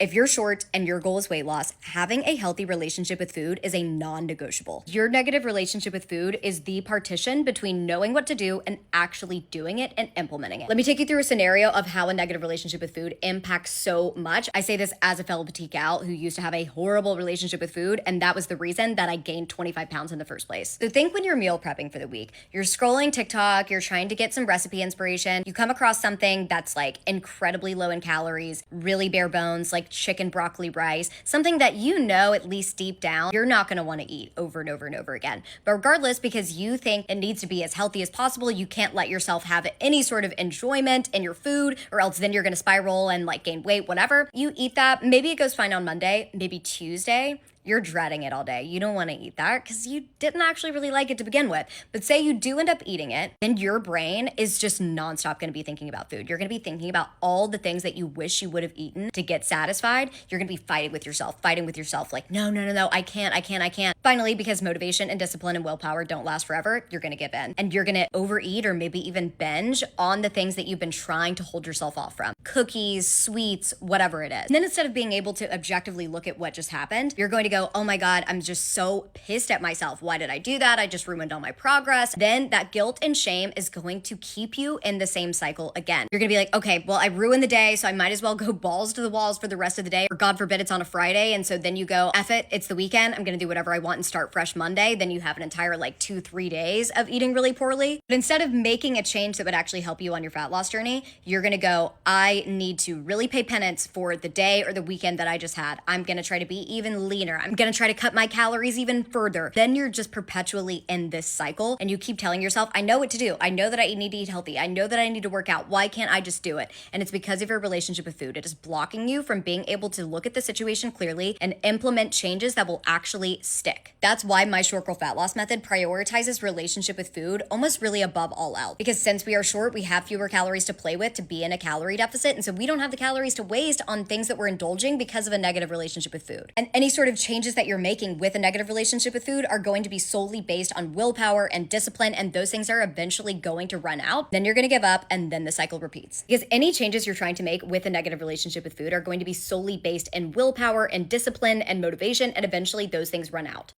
If you're short and your goal is weight loss, having a healthy relationship with food is a non-negotiable. Your negative relationship with food is the partition between knowing what to do and actually doing it and implementing it. Let me take you through a scenario of how a negative relationship with food impacts so much. I say this as a fellow petite gal who used to have a horrible relationship with food, and that was the reason that I gained 25 pounds in the first place. So think when you're meal prepping for the week, you're scrolling TikTok, you're trying to get some recipe inspiration, you come across something that's like incredibly low in calories, really bare bones, like chicken broccoli rice, something that you know at least deep down you're not going to want to eat over and over and over again. But regardless, because you think it needs to be as healthy as possible, you can't let yourself have any sort of enjoyment in your food, or else then you're going to spiral and like gain weight, whatever. You eat that, maybe it goes fine on Monday, maybe Tuesday, you're dreading it all day. You don't want to eat that because you didn't actually really like it to begin with. But say you do end up eating it, then your brain is just nonstop going to be thinking about food. You're going to be thinking about all the things that you wish you would have eaten to get satisfied. You're going to be fighting with yourself, like, no, I can't. Finally, because motivation and discipline and willpower don't last forever, you're going to give in. And you're going to overeat or maybe even binge on the things that you've been trying to hold yourself off from. Cookies, sweets, whatever it is. And then instead of being able to objectively look at what just happened, you're going to go, oh my God, I'm just so pissed at myself. Why did I do that? I just ruined all my progress. Then that guilt and shame is going to keep you in the same cycle again. You're gonna be like, okay, well, I ruined the day, so I might as well go balls to the walls for the rest of the day. Or God forbid it's on a Friday. And so then you go, F it, it's the weekend. I'm gonna do whatever I want and start fresh Monday. Then you have an entire like 2-3 days of eating really poorly. But instead of making a change that would actually help you on your fat loss journey, you're gonna go, I need to really pay penance for the day or the weekend that I just had. I'm gonna try to be even leaner. I'm gonna try to cut my calories even further. Then you're just perpetually in this cycle and you keep telling yourself, I know what to do. I know that I need to eat healthy. I know that I need to work out. Why can't I just do it? And it's because of your relationship with food. It is blocking you from being able to look at the situation clearly and implement changes that will actually stick. That's why my short girl fat loss method prioritizes relationship with food almost really above all else. Because since we are short, we have fewer calories to play with to be in a calorie deficit. And so we don't have the calories to waste on things that we're indulging because of a negative relationship with food. And any sort of changes that you're making with a negative relationship with food are going to be solely based on willpower and discipline, and those things are eventually going to run out. Then you're going to give up, and then the cycle repeats. Because any changes you're trying to make with a negative relationship with food are going to be solely based in willpower and discipline and motivation, and eventually those things run out.